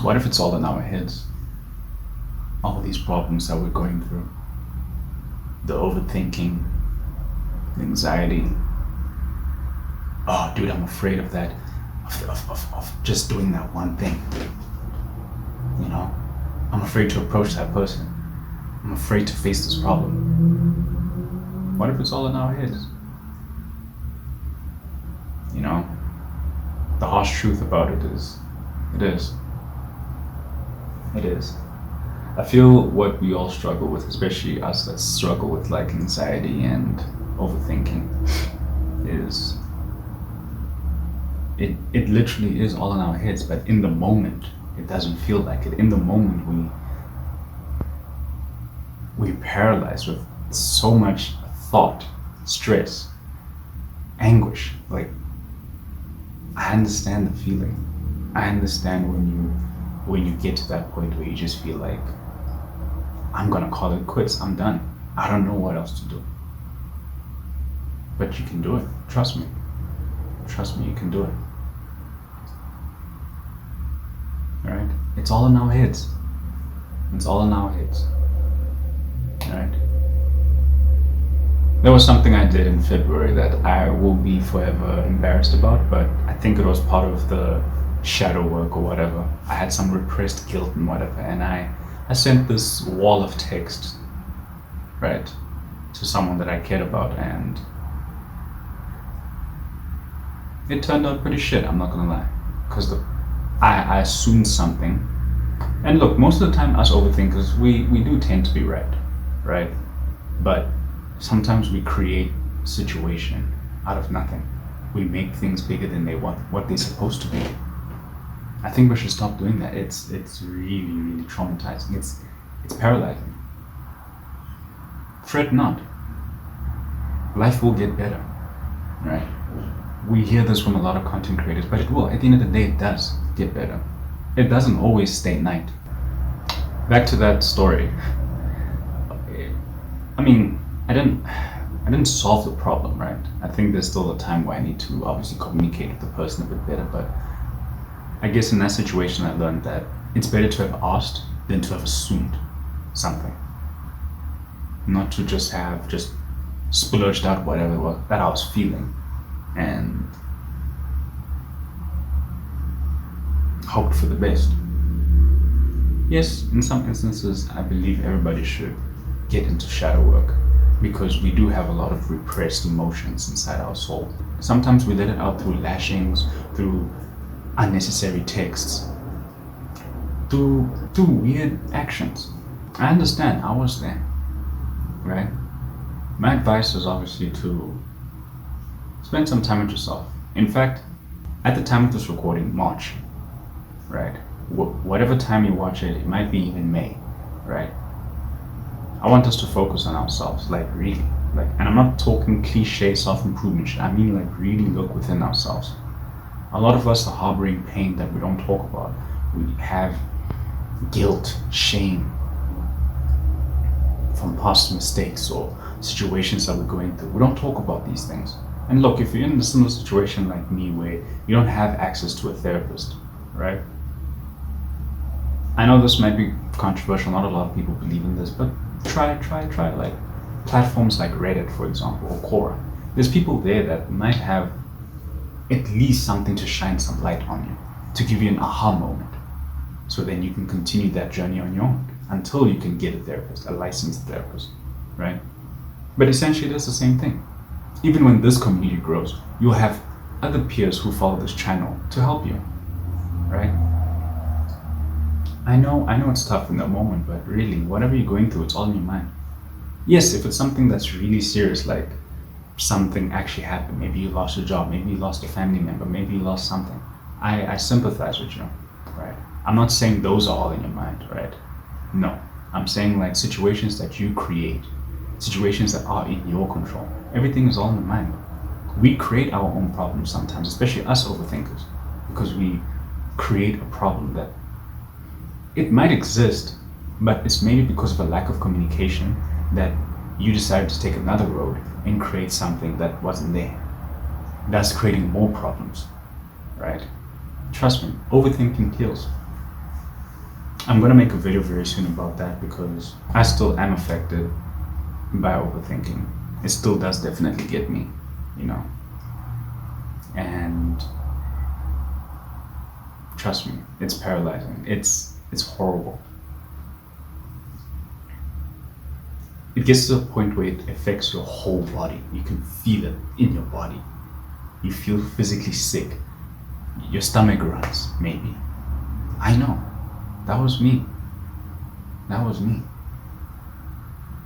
What if it's all in our heads? All these problems that we're going through, the overthinking, the anxiety. Oh, dude, I'm afraid of that, of just doing that one thing. You know, I'm afraid to approach that person. I'm afraid to face this problem. What if it's all in our heads? You know, the harsh truth about it is, it is. It is. I feel what we all struggle with, especially us that struggle with like anxiety and overthinking, is it literally is all in our heads, but in the moment it doesn't feel like it. In the moment we're paralyzed with so much thought, stress, anguish. Like, I understand the feeling. I understand when you get to that point where you just feel like, I'm gonna call it quits. I'm done. I don't know what else to do. But you can do it. Trust me. Trust me, you can do it. Alright? It's all in our heads. It's all in our heads. Alright? There was something I did in February that I will be forever embarrassed about, but I think it was part of the shadow work or whatever. I had some repressed guilt and whatever, and I sent this wall of text, right, to someone that I cared about, and it turned out pretty shit, I'm not gonna lie. Because I assumed something. And look, most of the time us overthinkers, we do tend to be right? But sometimes we create a situation out of nothing. We make things bigger than what they're supposed to be. I think we should stop doing that. It's really, really traumatizing. It's paralyzing. Fret not. Life will get better, right? We hear this from a lot of content creators, but it will. At the end of the day, it does get better. It doesn't always stay night. Back to that story. I mean, I didn't solve the problem, right? I think there's still a time where I need to obviously communicate with the person a bit better, but I guess in that situation I learned that it's better to have asked than to have assumed something. Not to just have splurged out whatever it was that I was feeling and hoped for the best. Yes, in some instances I believe everybody should get into shadow work because we do have a lot of repressed emotions inside our soul. Sometimes we let it out through lashings, through unnecessary texts, through weird actions. I understand, I was there, right? My advice is obviously to spend some time with yourself. In fact, at the time of this recording, March, right? Whatever time you watch it, it might be even May, right? I want us to focus on ourselves, like really, like, and I'm not talking cliche self-improvement shit. I mean, like, really look within ourselves. A lot of us are harboring pain that we don't talk about. We have guilt, shame from past mistakes or situations that we're going through. We don't talk about these things. And look, if you're in a similar situation like me where you don't have access to a therapist, right? I know this might be controversial, not a lot of people believe in this, but try. Like platforms like Reddit, for example, or Quora. There's people there that might have at least something to shine some light on you, to give you an aha moment. So then you can continue that journey on your own until you can get a therapist, a licensed therapist, right? But essentially it's the same thing. Even when this community grows, you'll have other peers who follow this channel to help you, right? I know it's tough in the moment, but really, whatever you're going through, it's all in your mind. Yes, if it's something that's really serious, like something actually happened, maybe you lost your job, maybe you lost a family member, maybe you lost something, I sympathize with you, right? I'm not saying those are all in your mind, right? No, I'm saying like situations that you create, situations that are in your control. Everything is all in the mind. We create our own problems sometimes, especially us overthinkers, because we create a problem that it might exist, but it's maybe because of a lack of communication that you decided to take another road and create something that wasn't there. That's creating more problems, right? Trust me, overthinking kills. I'm gonna make a video very soon about that because I still am affected by overthinking. It still does definitely get me, you know. And trust me, it's paralyzing. It's horrible. It gets to a point where it affects your whole body. You can feel it in your body. You feel physically sick. Your stomach runs, maybe. I know. That was me.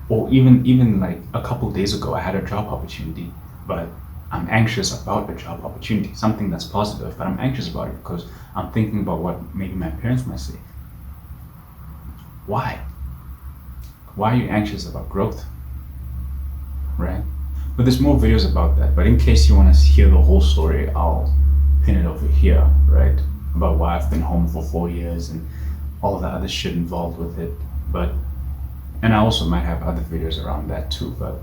Or even like a couple days ago, I had a job opportunity, but I'm anxious about the job opportunity, something that's positive, but I'm anxious about it because I'm thinking about what maybe my parents might say. Why? Why are you anxious about growth? Right? But there's more videos about that. But in case you want to hear the whole story, I'll pin it over here, right? About why I've been home for 4 years and all the other shit involved with it. And I also might have other videos around that too, but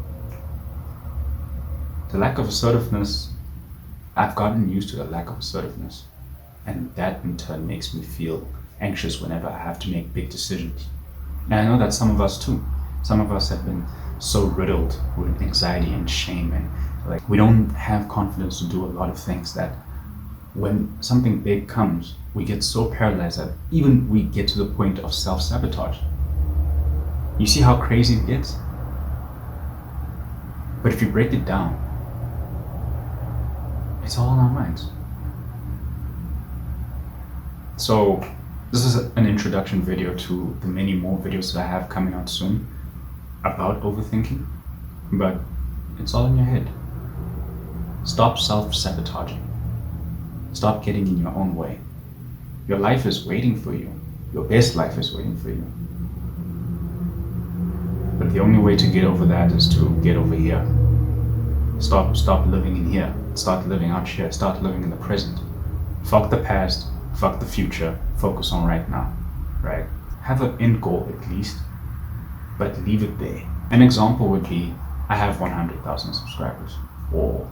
the lack of assertiveness, I've gotten used to the lack of assertiveness. And that in turn makes me feel anxious whenever I have to make big decisions. And I know that some of us too. Some of us have been so riddled with anxiety and shame, and like we don't have confidence to do a lot of things that when something big comes, we get so paralyzed that even we get to the point of self-sabotage. You see how crazy it gets? But if you break it down, it's all in our minds. So this is an introduction video to the many more videos that I have coming out soon about overthinking, but it's all in your head. Stop self-sabotaging. Stop getting in your own way. Your life is waiting for you. Your best life is waiting for you. But the only way to get over that is to get over here. Stop living in here. Start living out here. Start living in the present. Fuck the past. Fuck the future. Focus on right now. Right? Have an end goal at least, but leave it there. An example would be, I have 100,000 subscribers, or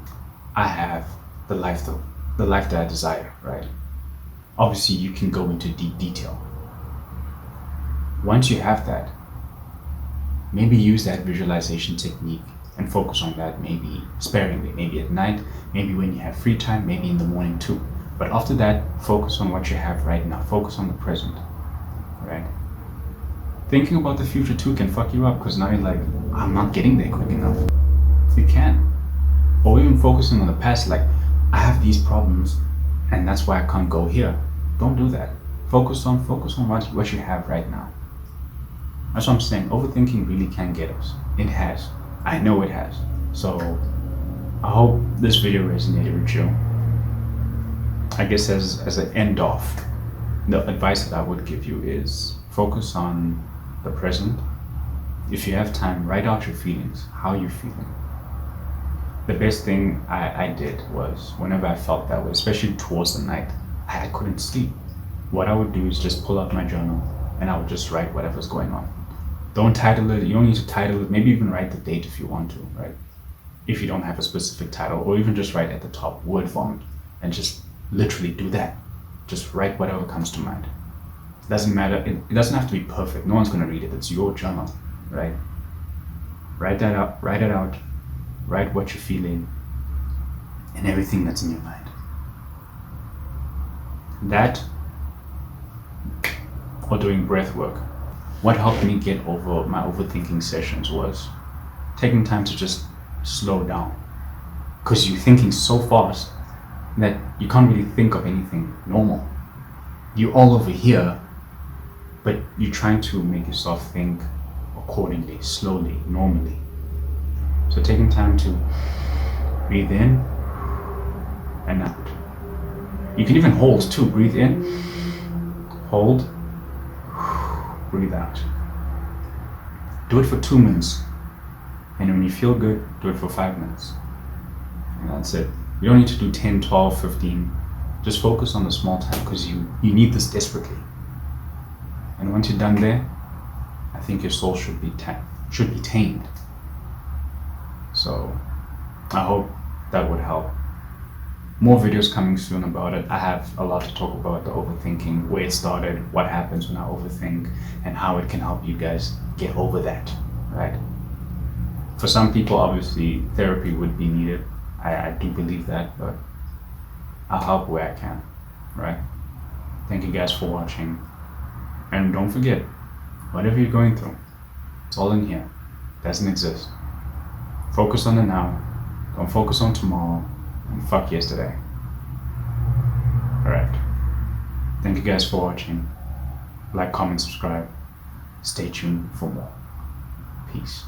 I have the life that I desire, right? Obviously, you can go into deep detail. Once you have that, maybe use that visualization technique and focus on that, maybe sparingly, maybe at night, maybe when you have free time, maybe in the morning too. But after that, focus on what you have right now. Focus on the present, right? Thinking about the future too can fuck you up because now you're like, I'm not getting there quick enough. It can. Or even focusing on the past, like, I have these problems and that's why I can't go here. Don't do that. Focus on what you have right now. That's what I'm saying. Overthinking really can get us. It has. I know it has. So I hope this video resonated with you. I guess as an end off, the advice that I would give you is focus on the present. If you have time, write out your feelings. How are you feeling? The best thing I did was whenever I felt that way, especially towards the night, I couldn't sleep. What I would do is just pull out my journal and I would just write whatever's going on. Don't title it. You don't need to title it. Maybe even write the date if you want to, right? If you don't have a specific title, or even just write at the top, word vomit, and just literally do that. Just write whatever comes to mind. It doesn't matter. It doesn't have to be perfect. No one's going to read it. It's your journal, right? Write that out. Write it out. Write what you're feeling and everything that's in your mind. That, or doing breath work. What helped me get over my overthinking sessions was taking time to just slow down. Because you're thinking so fast that you can't really think of anything normal. You're all over here, but you're trying to make yourself think accordingly, slowly, normally. So taking time to breathe in and out. You can even hold too. Breathe in, hold, breathe out. Do it for 2 minutes. And when you feel good, do it for 5 minutes. And that's it. You don't need to do 10, 12, 15. Just focus on the small time because you need this desperately. And once you're done there, I think your soul should be tamed. So I hope that would help. More videos coming soon about it. I have a lot to talk about the overthinking, where it started, what happens when I overthink, and how it can help you guys get over that, right? For some people, obviously, therapy would be needed. I do believe that, but I'll help where I can, right? Thank you guys for watching. And don't forget, whatever you're going through, it's all in here. It doesn't exist. Focus on the now. Don't focus on tomorrow. And fuck yesterday. Alright. Thank you guys for watching. Like, comment, subscribe. Stay tuned for more. Peace.